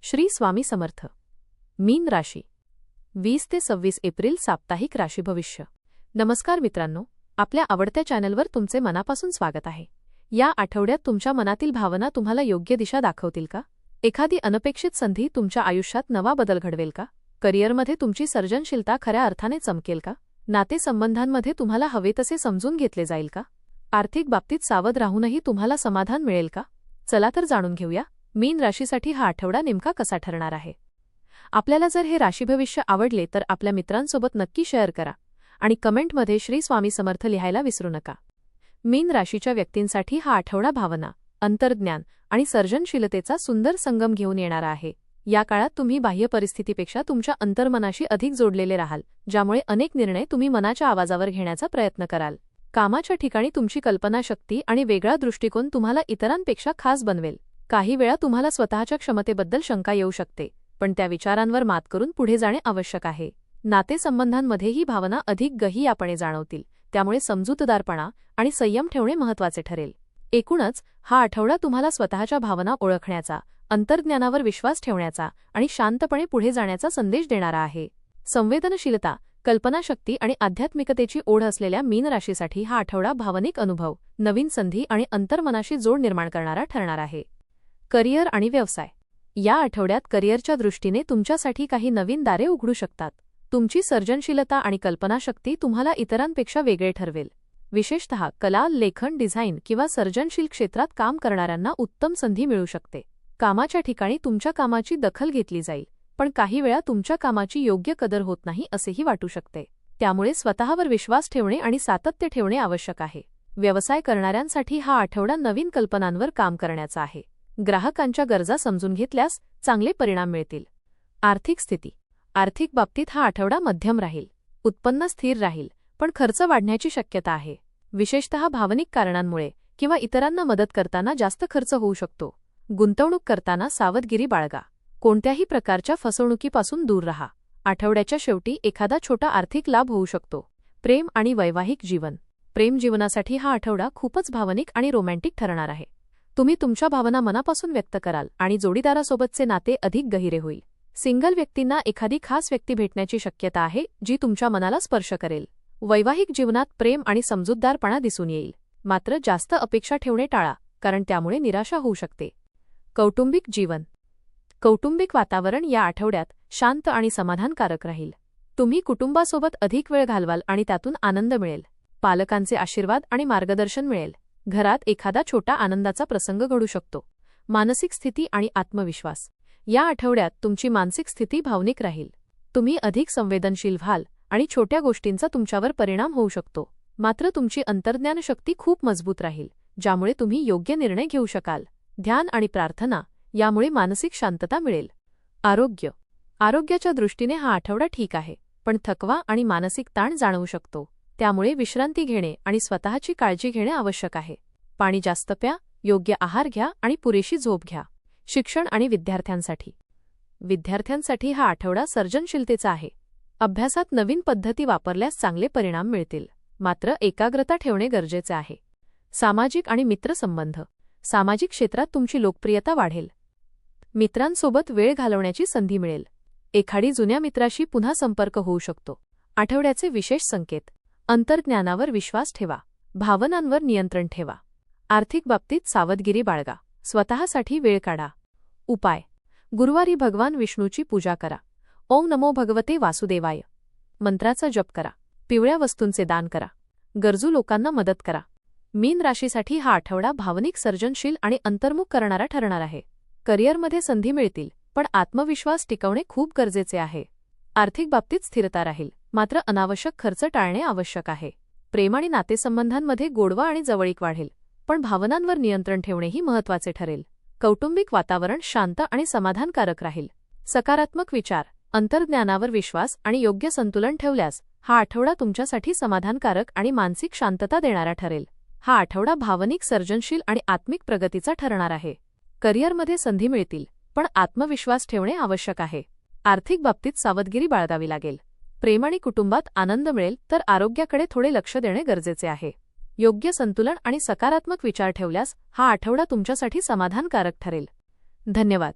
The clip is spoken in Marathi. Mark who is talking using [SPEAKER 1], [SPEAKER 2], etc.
[SPEAKER 1] श्री स्वामी समर्थ. मीन राशी 20 ते 26 एप्रिल साप्ताहिक राशी भविष्य. नमस्कार मित्रांनो, आपल्या आवडत्या चॅनलवर तुमचे मनापासून स्वागत आहे. या आठवड्यात तुमच्या मनातील भावना तुम्हाला योग्य दिशा दाखवतील का? एखादी अनपेक्षित संधी तुमच्या आयुष्यात नवा बदल घडवेल का? करिअरमध्ये तुमची सर्जनशीलता खऱ्या अर्थाने चमकेल का? नातेसंबंधांमध्ये तुम्हाला हवे तसे समजून घेतले जाईल का? आर्थिक बाबतीत सावध राहूनही तुम्हाला समाधान मिळेल का? चला तर जाणून घेऊया मीन राशीसाठी हा आठवडा नेमका कसा ठरणार आहे. आपल्याला जर हे राशीभविष्य आवडले तर आपल्या मित्रांसोबत नक्की शेअर करा आणि कमेंटमध्ये श्री स्वामी समर्थ लिहायला विसरू नका. मीन राशीच्या व्यक्तींसाठी हा आठवडा भावना, अंतर्ज्ञान आणि सर्जनशीलतेचा सुंदर संगम घेऊन येणारा आहे. या काळात तुम्ही बाह्य परिस्थितीपेक्षा तुमच्या अंतर्मनाशी अधिक जोडलेले राहाल, ज्यामुळे अनेक निर्णय तुम्ही मनाच्या आवाजावर घेण्याचा प्रयत्न कराल. कामाच्या ठिकाणी तुमची कल्पनाशक्ती आणि वेगळा दृष्टिकोन तुम्हाला इतरांपेक्षा खास बनवेल. काही वेळा तुम्हाला स्वतःच्या क्षमतेबद्दल शंका येऊ शकते, पण त्या विचारांवर मात करून पुढे जाणे आवश्यक आहे. नातेसंबंधांमध्ये ही भावना अधिक गहिरापणे जाणवतील, त्यामुळे समजूतदारपणा आणि संयम ठेवणे महत्त्वाचे ठरेल. एकूणच हा आठवडा तुम्हाला स्वतःच्या भावना ओळखण्याचा, अंतर्ज्ञानावर विश्वास ठेवण्याचा आणि शांतपणे पुढे जाण्याचा संदेश देणारा आहे. संवेदनशीलता, कल्पनाशक्ती आणि आध्यात्मिकतेची ओढ असलेल्या मीन राशीसाठी हा आठवडा भावनिक अनुभव, नवीन संधी आणि अंतर्मनाशी जोड निर्माण करणारा ठरणार आहे. करिअर आणि व्यवसाय. या आठवड्यात करिअरच्या दृष्टीने तुमच्यासाठी काही नवीन दारे उघडू शकतात. तुमची सर्जनशीलता आणि कल्पनाशक्ती तुम्हाला इतरांपेक्षा वेगळे ठरवेल. विशेषतः कला, लेखन, डिझाईन किंवा सर्जनशील क्षेत्रात काम करणाऱ्यांना उत्तम संधी मिळू शकते. कामाच्या ठिकाणी तुमच्या कामाची दखल घेतली जाईल, पण काही वेळा तुमच्या कामाची योग्य कदर होत नाही असेही वाटू शकते. त्यामुळे स्वतःवर विश्वास ठेवणे आणि सातत्य ठेवणे आवश्यक आहे. व्यवसाय करणाऱ्यांसाठी हा आठवडा नवीन कल्पनांवर काम करण्याचा आहे. ग्राहकांच्या गरजा समजून घेतल्यास चांगले परिणाम मिळतील. आर्थिक स्थिती. आर्थिक बाबतीत हा आठवडा मध्यम राहील. उत्पन्न स्थिर राहील, पण खर्च वाढण्याची शक्यता आहे. विशेषतः भावनिक कारणांमुळे किंवा इतरांना मदत करताना जास्त खर्च होऊ शकतो. गुंतवणूक करताना सावधगिरी बाळगा. कोणत्याही प्रकारच्या फसवणुकीपासून दूर राहा. आठवड्याच्या शेवटी एखादा छोटा आर्थिक लाभ होऊ शकतो. प्रेम आणि वैवाहिक जीवन. प्रेम जीवनासाठी हा आठवडा खूपच भावनिक आणि रोमॅन्टिक ठरणार आहे. तुम्ही तुमच्या भावना मनापासून व्यक्त कराल आणि जोडीदारासोबतचे नाते अधिक गहिरे होईल. सिंगल व्यक्तींना एखादी खास व्यक्ती भेटण्याची शक्यता आहे, जी तुमच्या मनाला स्पर्श करेल. वैवाहिक जीवनात प्रेम आणि समजूतदारपणा दिसून येईल. मात्र जास्त अपेक्षा ठेवणे टाळा, कारण त्यामुळे निराशा होऊ शकते. कौटुंबिक जीवन. कौटुंबिक वातावरण या आठवड्यात शांत आणि समाधानकारक राहील. तुम्ही कुटुंबासोबत अधिक वेळ घालवाल आणि त्यातून आनंद मिळेल. पालकांचे आशीर्वाद आणि मार्गदर्शन मिळेल. घरात एखादा छोटा आनंदाचा प्रसंग घडू शकतो. मानसिक स्थिती आणि आत्मविश्वास. या आठवड्यात तुमची मानसिक स्थिती भावनिक राहील. तुम्ही अधिक संवेदनशील व्हाल आणि छोट्या गोष्टींचा तुमच्यावर परिणाम होऊ शकतो. मात्र तुमची अंतर्ज्ञान शक्ती खूप मजबूत राहील, ज्यामुळे तुम्ही योग्य निर्णय घेऊ शकाल. ध्यान आणि प्रार्थना यामुळे मानसिक शांतता मिळेल. आरोग्य. आरोग्याच्या दृष्टीने हा आठवडा ठीक आहे, पण थकवा आणि मानसिक ताण जाणवू शकतो. त्यामुळे विश्रांती घेणे आणि स्वतःची काळजी घेणे आवश्यक आहे. पाणी जास्त प्या, योग्य आहार घ्या आणि पुरेशी झोप घ्या. शिक्षण आणि विद्यार्थ्यांसाठी. विद्यार्थ्यांसाठी हा आठवडा सर्जनशीलतेचा आहे. अभ्यासात नवीन पद्धती वापरल्यास चांगले परिणाम मिळतील. मात्र एकाग्रता ठेवणे गरजेचे आहे. सामाजिक आणि मित्रसंबंध. सामाजिक क्षेत्रात तुमची लोकप्रियता वाढेल. मित्रांसोबत वेळ घालवण्याची संधी मिळेल. एखादी जुन्या मित्राशी पुन्हा संपर्क होऊ शकतो. आठवड्याचे विशेष संकेत. अंतर्ज्ञानावर विश्वास ठेवा. भावनांवर नियंत्रण ठेवा. आर्थिक बाबतीत सावधगिरी बाळगा. स्वतःसाठी वेळ काढा. उपाय. गुरुवारी भगवान विष्णूची पूजा करा. ओम नमो भगवते वासुदेवाय मंत्राचा जप करा. पिवळ्या वस्तूंचे दान करा. गरजू लोकांना मदत करा. मीन राशीसाठी हा आठवडा भावनिक, सर्जनशील आणि अंतर्मुख करणारा ठरणार आहे. करिअरमध्ये संधी मिळतील, पण आत्मविश्वास टिकवणे खूप गरजेचे आहे. आर्थिक बाबतीत स्थिरता राहील, मात्र अनावश्यक खर्च टाळणे आवश्यक आहे. प्रेम आणि नातेसंबंधांमध्ये गोडवा आणि जवळीक वाढेल, पण भावनांवर नियंत्रण ठेवणेही महत्त्वाचे ठरेल. कौटुंबिक वातावरण शांत आणि समाधानकारक राहील. सकारात्मक विचार, अंतर्ज्ञानावर विश्वास आणि योग्य संतुलन ठेवल्यास हा आठवडा तुमच्यासाठी समाधानकारक आणि मानसिक शांतता देणारा ठरेल. हा आठवडा भावनिक, सर्जनशील आणि आत्मिक प्रगतीचा ठरणार आहे. करिअरमध्ये संधी मिळतील, पण आत्मविश्वास ठेवणे आवश्यक आहे. आर्थिक बाबतीत सावधगिरी बाळगावी लागेल. प्रेम आणि कुटुंबात आनंद मिळेल, तर आरोग्याकडे थोडे लक्ष देणे गरजेचे आहे. योग्य संतुलन आणि सकारात्मक विचार ठेवल्यास हा आठवडा तुमच्यासाठी समाधानकारक ठरेल. धन्यवाद.